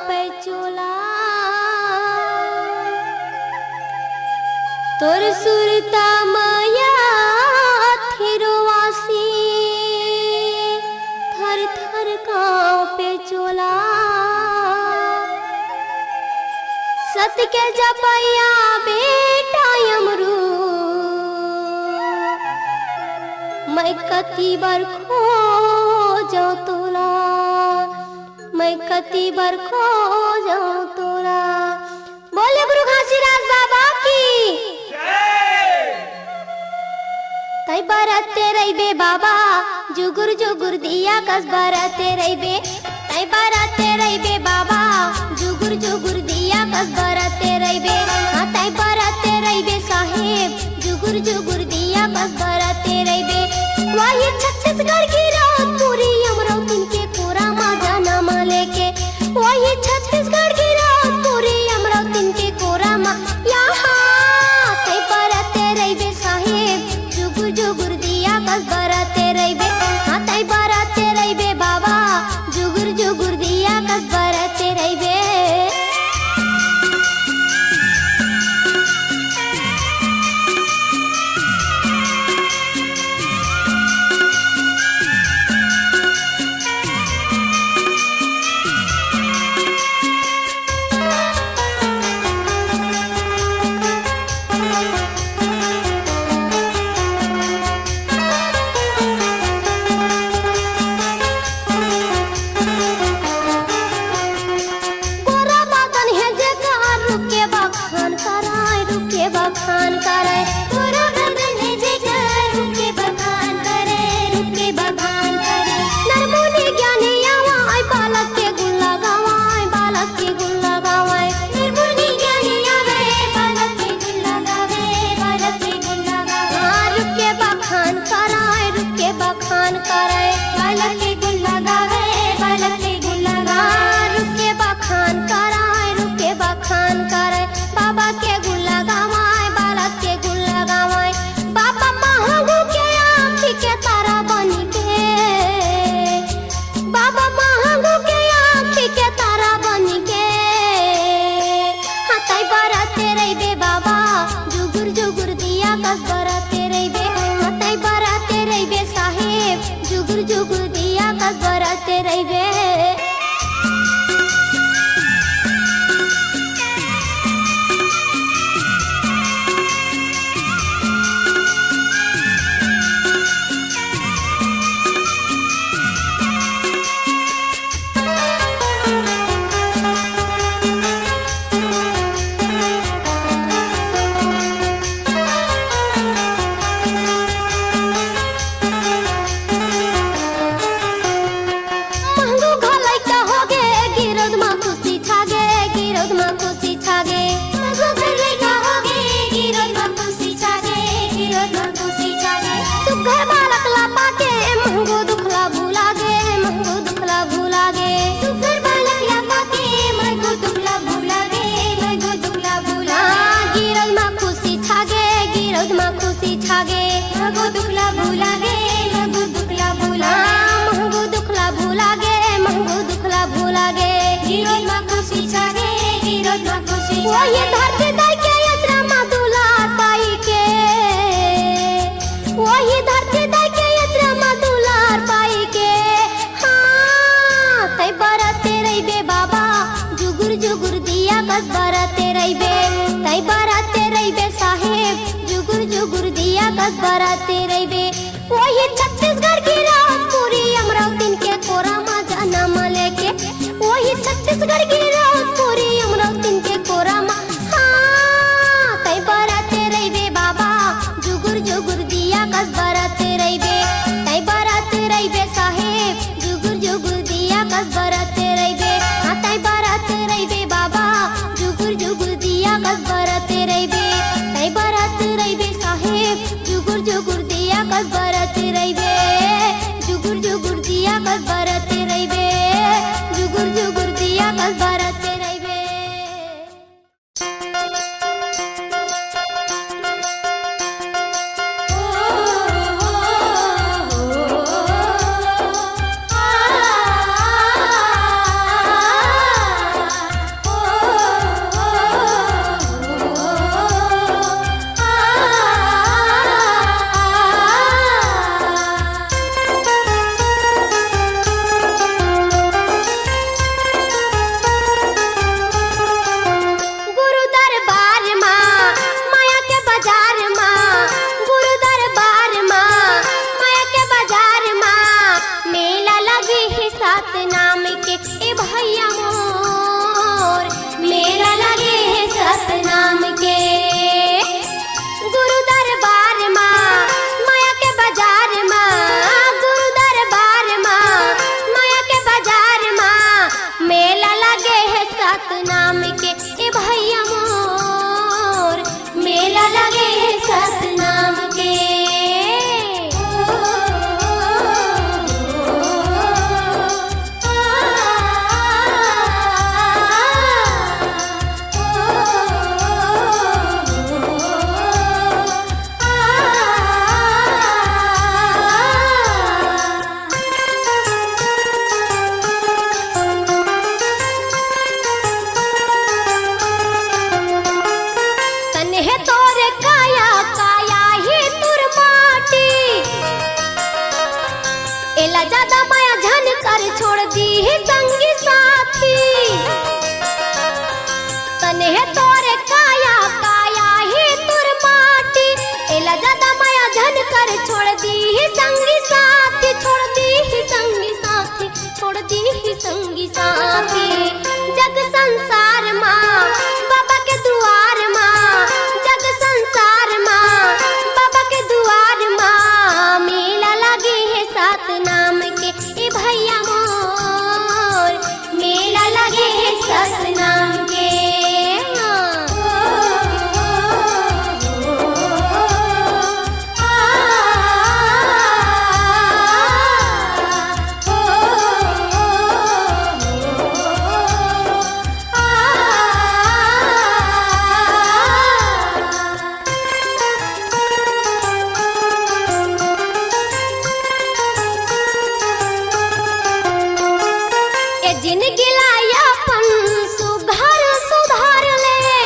पे चोला तोर सुरता माया थिरवासी थर थर पे चोला सत के जपैया बेटा यमरू मैं कती बार खो जाऊं तोला मैं कती बार खो जाऊं तोला। बोले गुरु घासीदास बाबा की तई बरते रहिबे बाबा जुगुर जुगुर दिया कस बरते रहिबे तई बरते रहिबे बाबा जुगुर जुगुर दिया कस बरते रहिबे तई बरते रहिबे साहेब जुगुर जुगुर दिया कस बरते रहिबे। वही छत्तीसगढ़ की रात पूरी अमरावती के कोरा माजा नाम लेके वही छत्तीसगढ़ की रात पूरी अमरावती के कोरा मा यहाँ तई बरते रहिबे साहेब जुगुर जुगुर दिया कस बरते रहिबे तई बरते रहिबे बाबा जुगुर जुगुर दिया कस बरते रहिबे। बखान करे तोरा गर्दन है जेकर रुके बखान करे नरमुनि ज्ञानी आवाय बालक के गुण लगावाय निर्मुनि ज्ञानी आवे बालक के गुण लगावे रुके बखान कराय बालक के गुण लगावे रुके बखान कराय बाबा के गुण लगावाय बालक के गुण लगावाय बाबा महंगू के आँखी के तारा बनी के बाबा महंगू के आँखी के तारा बनी के तई बरते रहिबे बाबा जुगुर जुगुर दिया कस बरते रहिबे तई बरते रहिबे साहेब जुगुर जुगुर दिया कस बरते रहिबे। वही धरती दाई के यचरा मधुलार पाई के वही धरती दाई के यचरा मधुलार पाई के हाँ तई बरते रहिबे बाबा जुगुर जुगुर दिया कस बरते रहिबे तई बरते रहिबे साहेब जुगुर जुगुर दिया कस बरते रहिबे। वही छत्तीसगढ़ की रात पूरी अमरावती के कोरा माजा नाम लेके वही छत्तीसगढ़ की रात पूरी अमरावती के कोरा मा तई बरते रहिबे बाबा जुगुर जुगुर दिया कस बरते रहिबे तई बरते रहिबे साहेब जुगुर जुगुर दिया कस बरते रहिबे तई बरते रहिबे बाबा जुगुर जुगुर दिया कस बरते रहिबे तई बरते रहिबे साहेब जुगुर जुगुर दिया कस बरते रहिबे। संसार छोड़ दी संगी साथी तने तोरे काया काया ही तुर माटी एला ज्यादा माया धन कर छोड़ दी संगी साथी छोड़ दी संगी साथी छोड़ दी संगी साथी जग संसार माँ बाबा के दुआर माँ जग संसार माँ बाबा के दुआर माँ मेला लगे है सात नाम के ए भैया मोर मेला लगे है सात नाम के जिनगी लाया अपन सुधार सुधार ले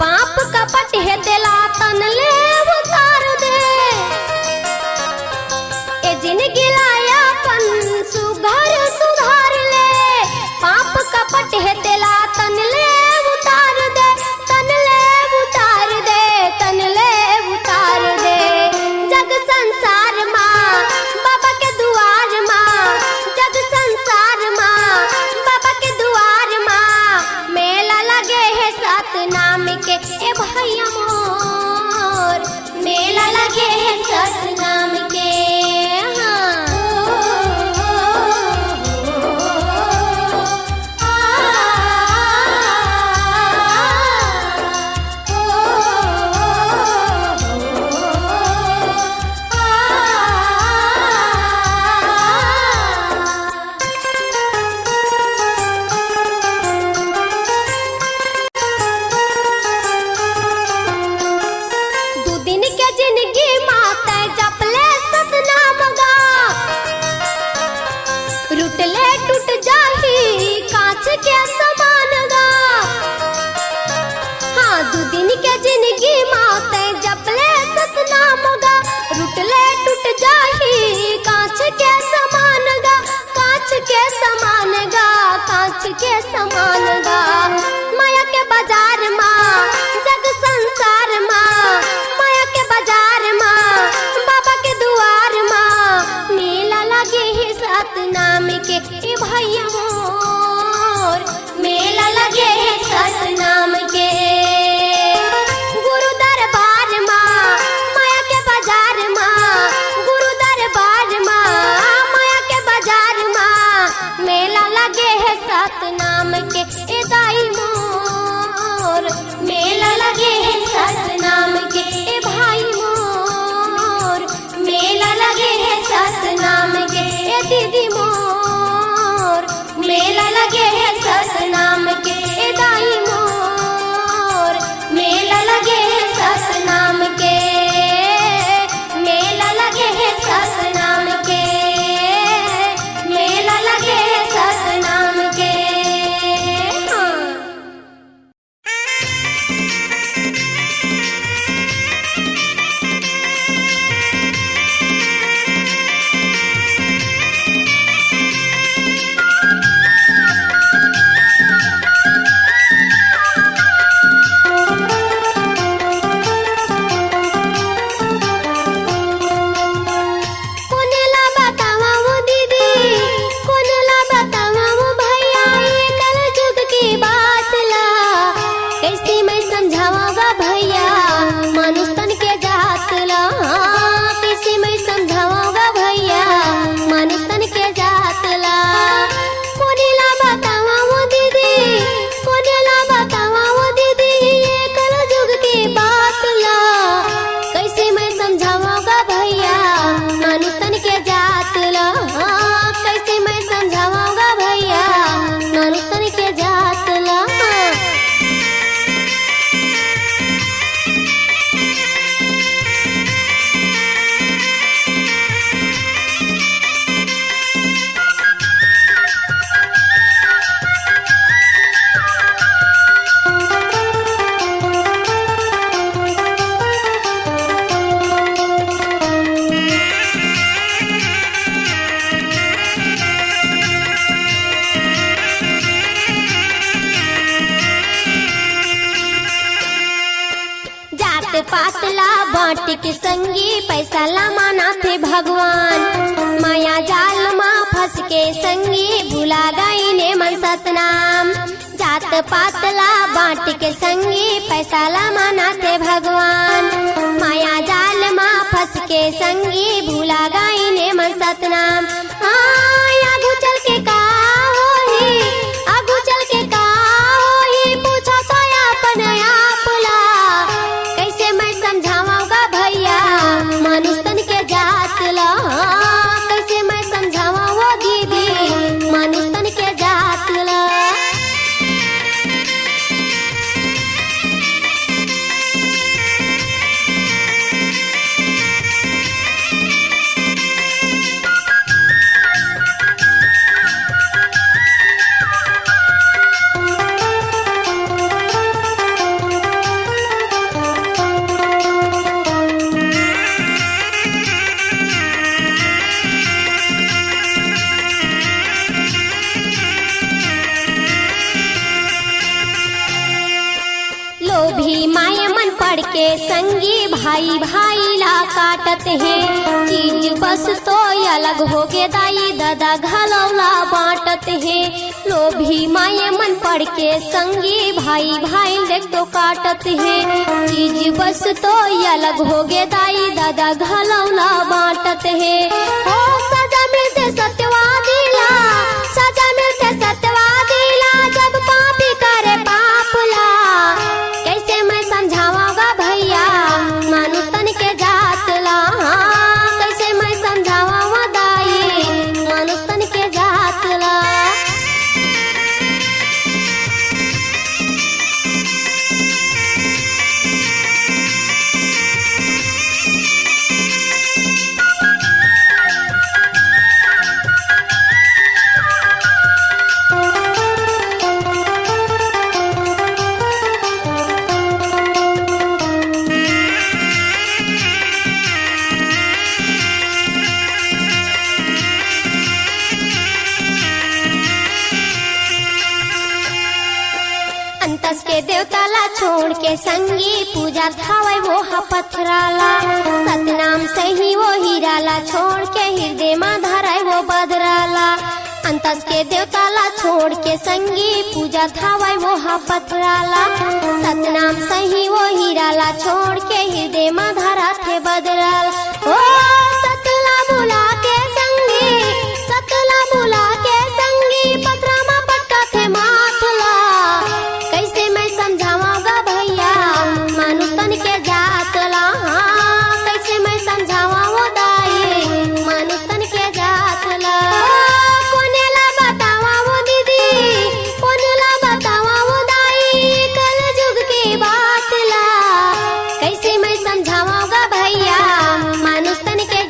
पाप कपट है दिला तन ले उतार दे ए जिनगी लाया अपन सुधार सुधार ले पाप कपट है दिला तन ले उतार दे तन ले उतार दे तन ले उतार दे जग संसार माँ बाबा के दुआर माँ जग संसार माँ बाबा के दुआर माँ मेला लगे है सात नाम के ए भैया मोर मेला लगे है सात नाम के जिंदगी माता जपले सतनाम गा रुटले टूट जाही कांच के समान गा हाँ दो दिन के जिंदगी माता जपले सतनाम गा रुटले टूट जाही कांच के समान गा कांच के समान गा कांच के समान गा माया के बाजार माँ जग संसार माँ माया के बाजार माँ बाबा के दुआर माँ मेला लगे है सात नाम के ए भैया मोर मेला लगे है सात नाम के गुरु दरबार माँ माया के बाजार माँ गुरु दरबार माँ माया के बाजार माँ मेला लगे है सात नाम के ए दाई मोर मेला लगे है सात नाम के ए भाई मोर मेला लगे है सात नाम के ए दीदी मोर मेला लगे है सात नाम के ए दाई मोर मेला लगे है सात नाम के मेला लगे है सात नाम के मेला लगे है सात नाम के बांट के संगी पैसा ला माना थे भगवान। माया जाल माँ फंस के संगी भुला गई ने मन सतनाम। जात पात ला बांट के संगी पैसा ला माना थे भगवान। माया जाल माँ फंस के संगी भुला गई ने मन सतनाम। आगू चल के का होई, आगू चल के का होई, पूछो तो अपन आप ला। कैसे मैं समझाऊंगा भैया मनुष्यन के जात ला। कैसे मैं समझाऊं वो दीदी मनुष्यन के जात ला। लोभी माया मन पड़ के संगी भाई भाई ला काटत है। चीज बस तो अलग हो के दाई दादा घलौला बांटत है। लोभी माया मन पड़ के संगी भाई भाई देख तो काटत है। चीज बस तो अलग हो के दाई दादा घलौला बांटत है। ओ सजा मिलते सत्यवादी ला, सजा मिलते सत्यवादी ला, जब पापी करे पाप ला। कैसे मैं समझाऊंगा भैया मनुष्यन के जात ला। कैसे मैं समझाऊं दाई मनुष्यन के जात ला। अंतस के देवताला छोड़ के संगी पूजा थावे वो पथराला। सतनाम सही वो हीराला छोड़ के हृदय में धराए वो बदराला। अंतस के देवताला छोड़ के संगी पूजा थावे वो पथराला। सतनाम सही वो हीराला छोड़ के हृदय में धरा थे बदराला। ओ सतला बुला के संगी, सतला बुला के संगी पत्रा में पटका थे माथला। कैसे मैं समझाऊंगा भैया मनुष्यन के जात ला। कैसे मैं समझाऊं दाई मनुष्यन के जात ला। कोने ला बतावा वो दीदी, कोने ला बतावा वो दाई कल युग की बात ला। कैसे मैं समझाऊंगा भैया मनुष्यन के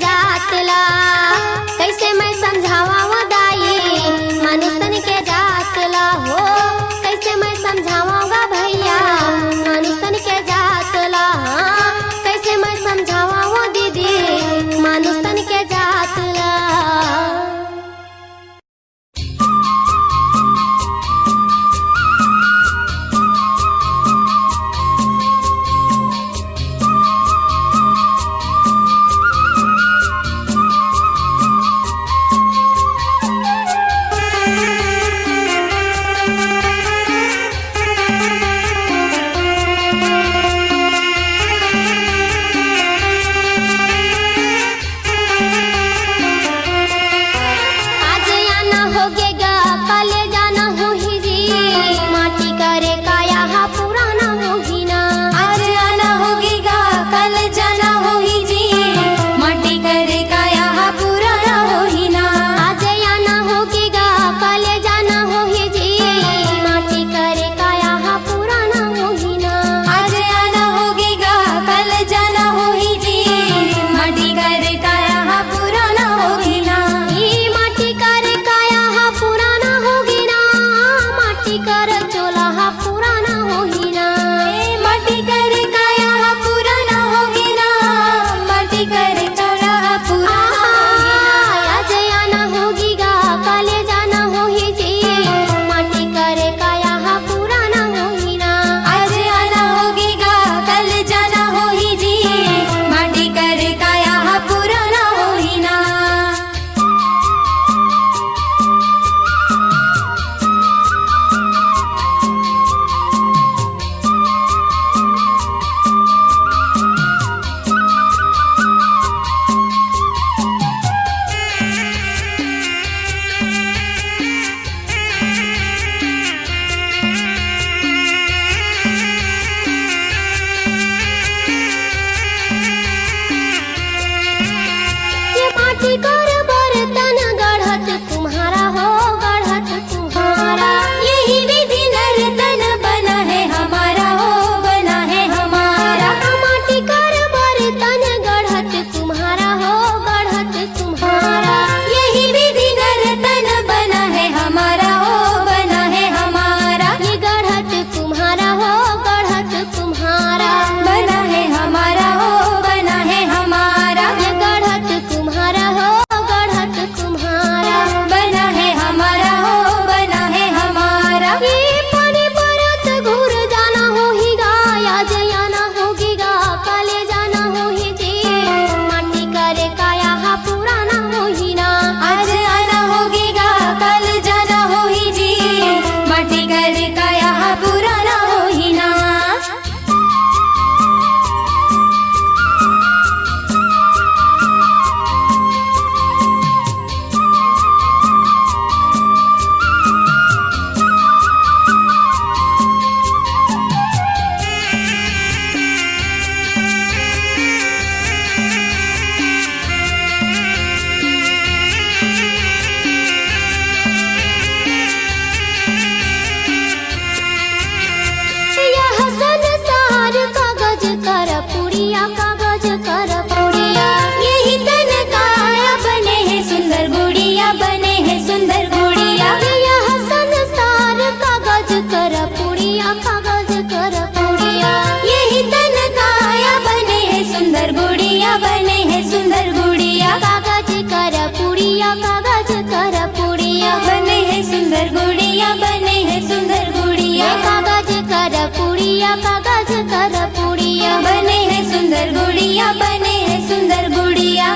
कागज कर पुड़िया, बने है सुंदर गुड़िया, बने है सुंदर गुड़िया, कागज कर पुड़िया, कागज कर पुड़िया, बने है सुंदर गुड़िया, बने है सुंदर गुड़िया।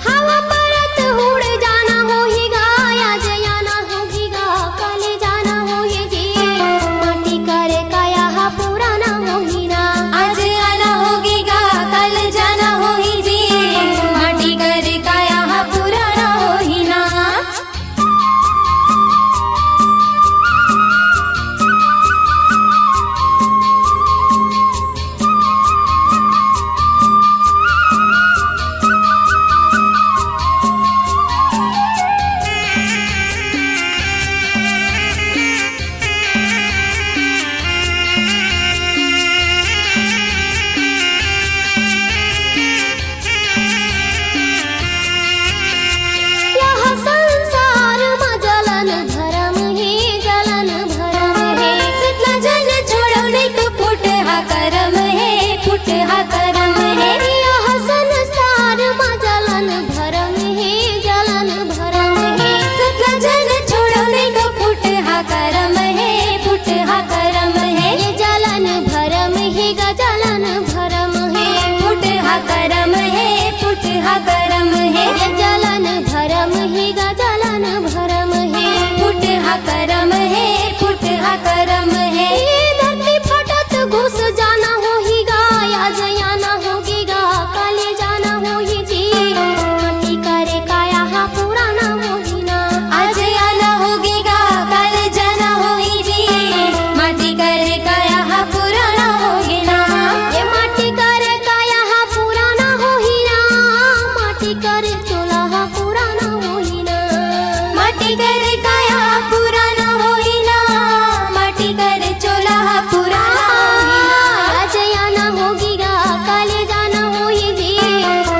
हवा परत उड़ जाना होहीगा, आज आना होहीगा, कल जाना होही जी, माटी करे काया हा पुराना होहीना, आज आना होगीगा, कल जाना होही जी, माटी करे काया हा पुराना होही ना। यह संसार में जलन भरम है, जलन भरम है, सतला जन छोड़ो नहीं तो फुट हा करम है, फुट हा करम है। यह संसार में जलन भरम है, जलन भरम है, सतला जन छोड़ो नहीं तो फुट हा करम है, फुट हा करम है। ये जलन भरम है गा, जलन भरम है, फुट हा करम है, फुट हा करम है। ये जलन भरम है गा, जलन भरम है, फुट हा करम है, फुट हा करम है। ये धरती फटत घुस जाना होहीगा, आज आना होगीगा, काले जाना होही जी, माटी करे काया हा पुराना होहीना, आज आना होगीगा, कल जाना होई जी, माटी करे काया हा पुराना होगी ना। ये माटी करे काया हा पुराना होहीना, माटी करे चोला हा पुराना होहीना, माटी करे काया हा पुराना होई ना, माटी करे चोला हा पुराना होई ना। आज आना होगीगा, काले जाना होही जी,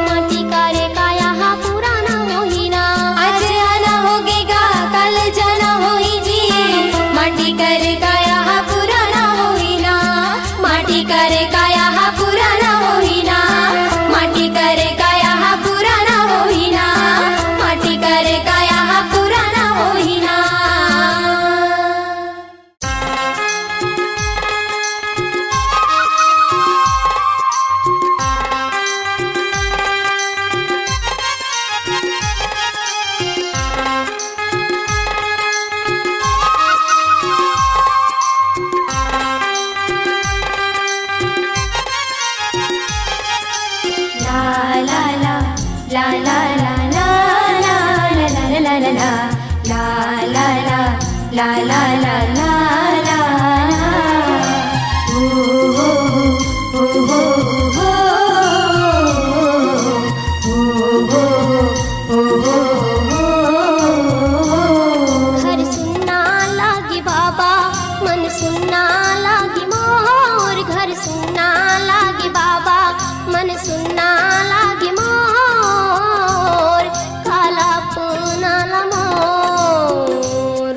माटी करे काया हा पुराना होहीना, आज आना होगीगा, कल जाना होई जी, माटी करे काया हा पुराना होई ना, माटी करे काया हा पुराना होई ना, माटी करे काया हा पुराना होई ना, माटी करे काया हा पुराना होई ना। La la la la la la la la la la la la la la la la la la la la. Ooh ooh ooh ooh ooh ooh ooh. घर सुनना लागी बाबा, मन सुनना लागी मोर, घर सुनना लागी बाबा, मन सुनना लागी मोर, काला पुनाला मोर।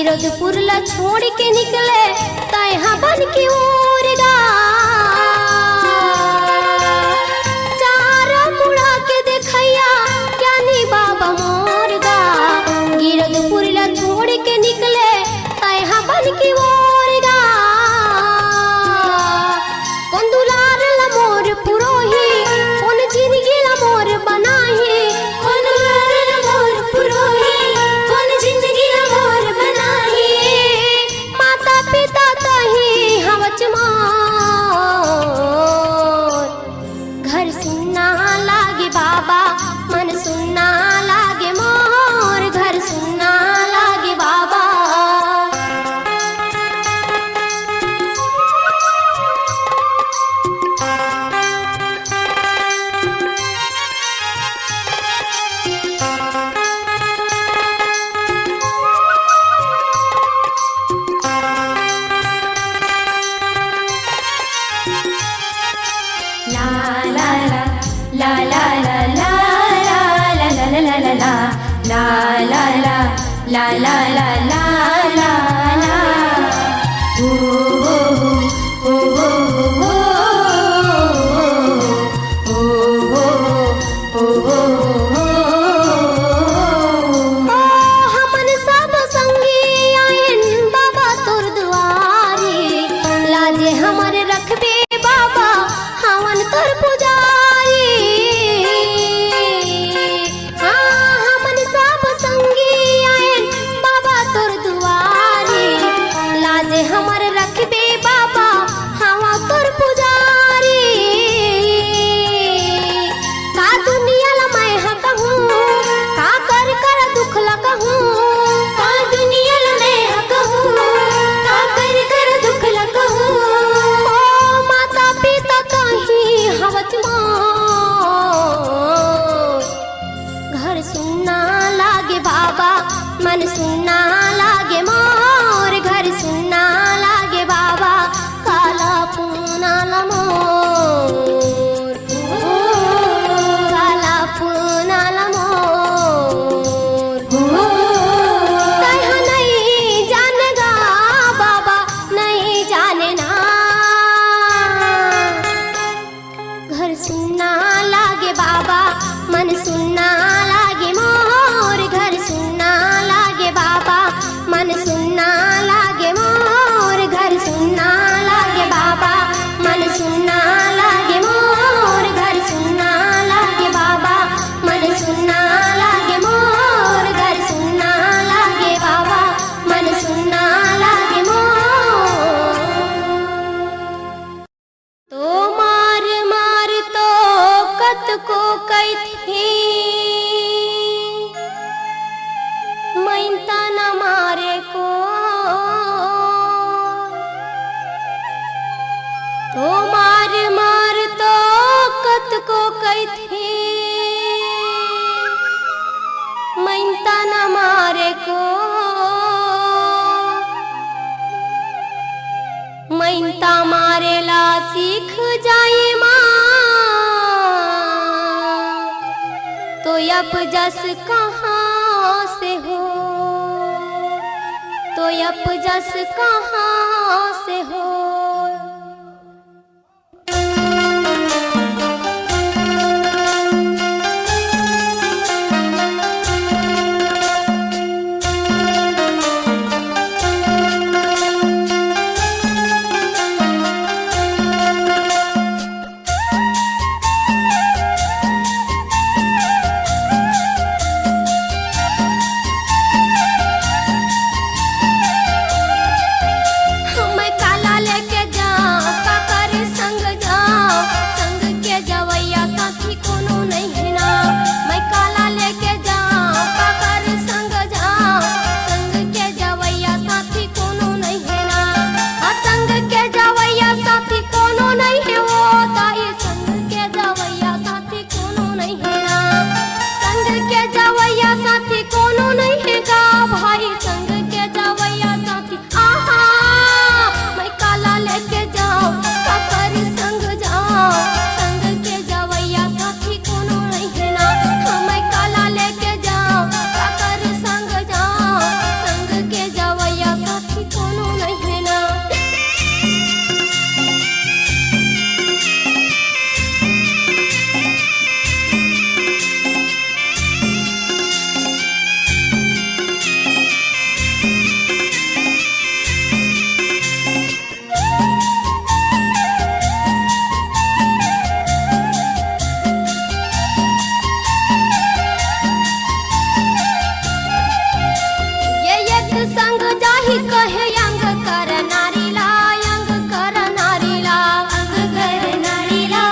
गिरधपुर ला छोड़ के निकले तैहा बन की ओर गा चारा मुड़ा के देखैया ज्ञानी बाबा मोर गा गिरधपुर ला छोड़ के निकले तैहा बन की ओर गा कौन दुलार ला मोर पुरोही कौन जिंदगी ला मोर बनाही कौन दुलार ला मोर पुरोही कौन जिंदगी ला मोर बनाही माता पिता तही हवच मोर घर सुनना लागे बाबा मन सुनना लागे मोर घर सुनना लागे बाबा la la la la la la la la la la la la la la la la la la la oh oh oh हमन सब संगी आयन बाबा तोर दुआरी लाजे हमर रखबे बाबा हवन तोर पुजारी हमन सब संगी आयन बाबा तोर दुआरी लाजे हमर रखबे बाबा हवा तोर पुजारी का दुनिया ला मैं कहूँ का कर दुख ला कहूँ का दुनिया ला मैं कहूँ का कर दुख ला कहूँ ओ माता पिता कहीं हवच मोर घर सुनना लागे बाबा मन सुनना लागे मोर घर सुनना लागे बाबा काला पूना ला मोर काला पूना ला मोर तैहा नहीं जानेगा बाबा नहीं जाने ना घर सुनना लागे बाबा मन सुनना लागे मोर घर सुनना लागे बाबा मन सुनना लागे मोर घर सुनना लागे बाबा मन सुनना लागे मोर घर सुनना लागे बाबा मन सुनना लागे मोर घर सुनना लागे बाबा मन सुनना लागे मोर तो मार मार तो कत को कैथी मैंता न मारे को तो मार मार तो कत को कैथी मैंता न मारे को मैंता मारेला सीख जाए माँ तो अब जस कहाँ से हो तो अब जस कहाँ से हो मैं काला लेके संग जाही कहे अंग कर नारीला, अंग कर नारीला, अंग कर नारीला,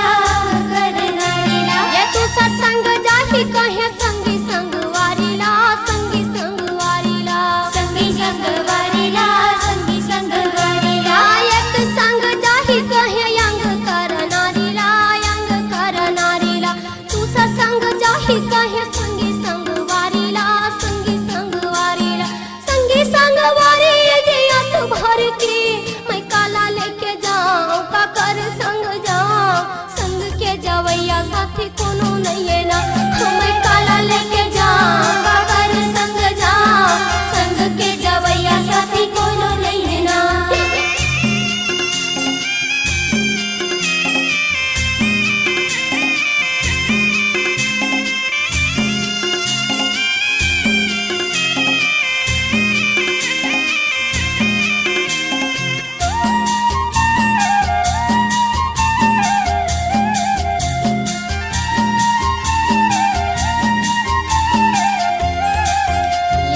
कर नारीला। ये दूसर संग जाही कहे संगी संग वारीला, संगी संग वारीला, संगी संग वारीला, संगी संग वारीला। एक संग जाही कहे अंग कर नारीला, अंग कर नारीला, दूसर संग जाही कहे संगी संग वारीला, संगी संग वारीला, संगी संग वारी जिया तू भर के मैं काला लेके जाऊं का कर संग जाऊं, संग के जवैया साथी कोनो नहीं है ना, मैं काला लेके जाऊं का कर संग जाऊं, संग के जवैया साथी कोनो नहीं है ना।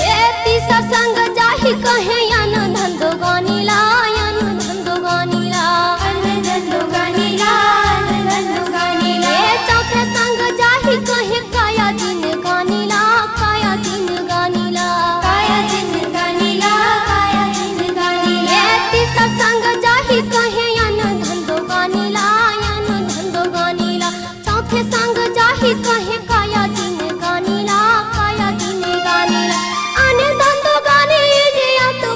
ये तीसर संग जाही कहे यान धंधो गानीला, यान धंधो गानीला, अन धंधो गानीला, अन धंधो गानीला। ये चौथे संग जाही कहे काया दिन गानीला, काया दिन गानीला, काया दिन गानीला, काया दिन गानीला। ये तीसर संग जाही कहे यान धंधो गानीला, यान धंधो गानीला, चौथे संग जाही कहे काया दिन गानीला, काया दिन गानीला, आने धंधो गानी जिया तू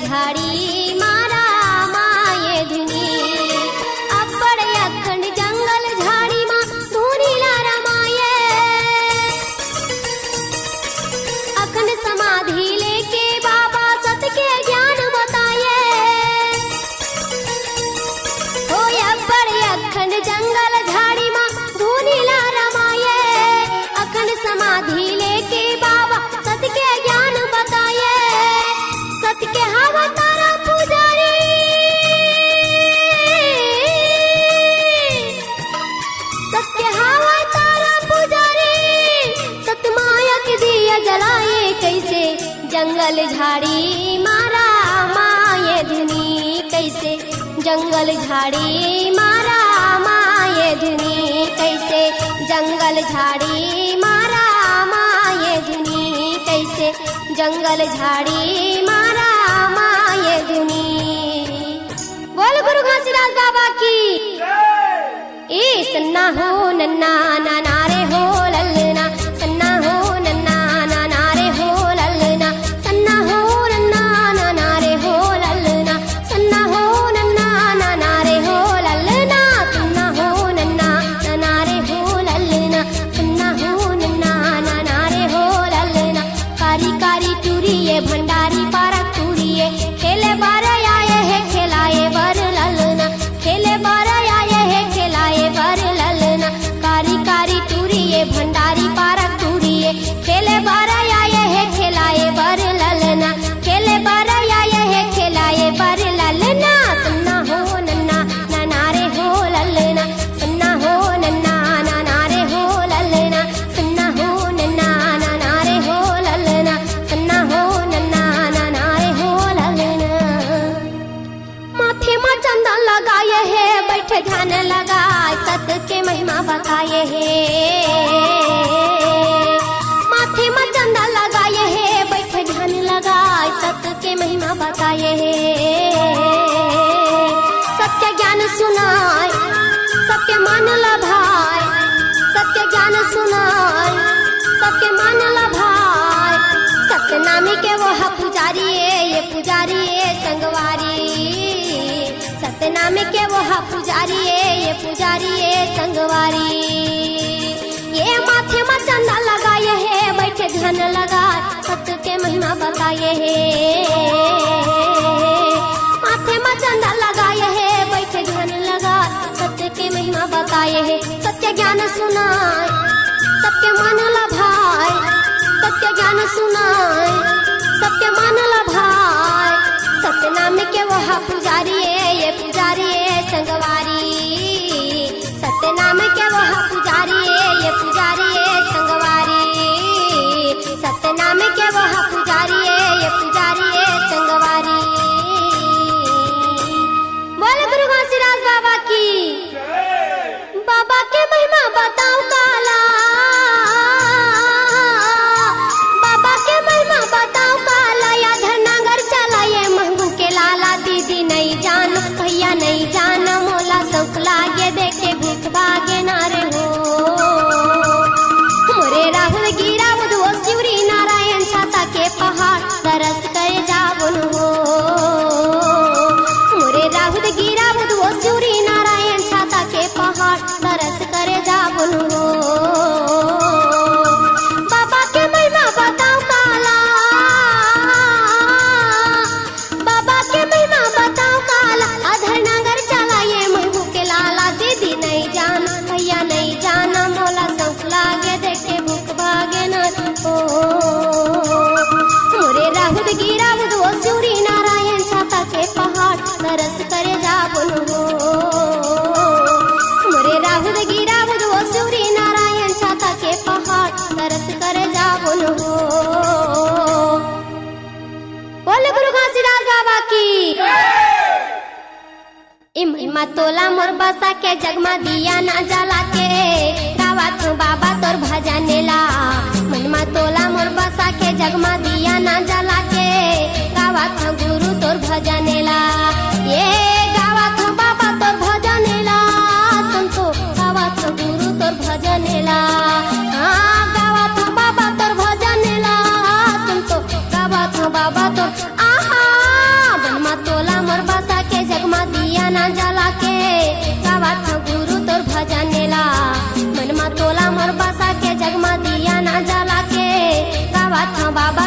झाड़ी मारा माये धुनी अब्बड़ अखंड जंगल झाड़ी माँ धुनी लारा माये अखंड समाधि लेके बाबा सत के ज्ञान बताए हो अब्बड़ अखंड जंगल झाड़ी माँ धुनी लारा माये अखंड समाधि लेके बाबा सत के ज्ञान बताए सत के हवा तारा पुजारी सत के हवा तारा पुजारी सत माया के दिया जलाए कैसे जंगल झाड़ी मारा माये धुनी कैसे जंगल झाड़ी मारा माये धुनी कैसे जंगल झाड़ी मारा माये धुनी कैसे जंगल झाड़ी मारा माये धुनी। बोल गुरु घासीदास बाबा की ए सन्ना हो नन्ना नाना रे हो ललना सन्ना हो नन्ना नाना रे हो ललना सन्ना हो नन्ना नाना रे हो ललना सन्ना हो नन्ना नाना रे हो ललना सन्ना हो नन्ना नाना रे हो ललना सन्ना हो नन्ना नाना रे हो ललना कारी कारी टूरिये भंडारी पारक टूरिये खेले बार आए है खिलाए बर ललना खेले बार आए है खिलाए बर ललना कारी कारी टूरिये भंडारी पारक टूरिये खेले बार आए है खिलाए बर ललना खेले बार आए है खिलाए बर ललना सन्ना हो नन्ना नाना रे हो ललना सन्ना हो नन्ना नाना रे हो ललना सन्ना हो नन्ना नाना रे हो ललना सन्ना हो नन्ना नाना रे हो ललना माथे में चंदन लगाए है बैठे ध्यान लगाए सत के महिमा बताए है माथे में चंदन लगाए है बैठे ध्यान लगाए सत के महिमा बताए है सत्य ज्ञान सुनाए सबके मन लभाए सत्य ज्ञान सुनाए सबके मन लभाए सत्य नामी के वो पुजारी ये पुजारी संगवारी सत्यनाम के वो पुजारी ये पुजारी संगवारी ये माथे में चंदा लगाए है बैठे ध्यान लगा सत्य के महिमा बताए है माथे में चंदा लगाए है बैठे ध्यान लगा सत्य के महिमा बताए है सत्य ज्ञान सुनाए सबके मन लभाए सत्य ज्ञान सुनाए सबके मन लभाए सत्यनाम के वह पुजारी ये पुजारी संगवारी सत्यनाम के वह पुजारी ये पुजारी संगवारी सत्यनाम के वह पुजारी ये पुजारी संगवारी। बोल गुरु घासीदास बाबा की बाबा के महिमा बताओ काला बाबा के महिमा बताओ काला या धरनागर चलाए महबू के लाला दीदी नहीं जान भैया नहीं जान मोला शौक लागे देखे भूख भागे नारे हो मोरे राहुल गिरा वो शिवरी नारायण छाता के पहाड़ तरस करे जावन हो मोरे राहुल गिरा वो शिवरी नारायण छाता के पहाड़ तरस करे जावन हो बाबा के महिमा बताओ काला बाबा के महिमा बताओ काला अधर नगर चलाए महबू के लाला दीदी नहीं जान भैया नहीं जान मोला शौक लागे देखे भूख भागे न हो मोरे राहुल गिरा वो शिवरी नारायण छाता के पहाड़ तरस करे जावन हो मोरे राहुल गिरा वो शिवरी नारायण छाता के पहाड़ तरस करे जावन हो। बोल गुरु घासीदास बाबा की ए महिमा तोला मोर बसा के जगमा दिया ना जला के गावा तू बाबा तोर भजनेला महिमा तोला मोर बसा के जगमा दिया ना जला के गावा तू गुरु तोर भजनेला ये गावा तू बाबा तोर भजनेला संतो गावा तू गुरु तोर भजनेला हाँ गावा तू बाबा तोर भजनेला संतो गावा तू बाबा तोर आहा बाबा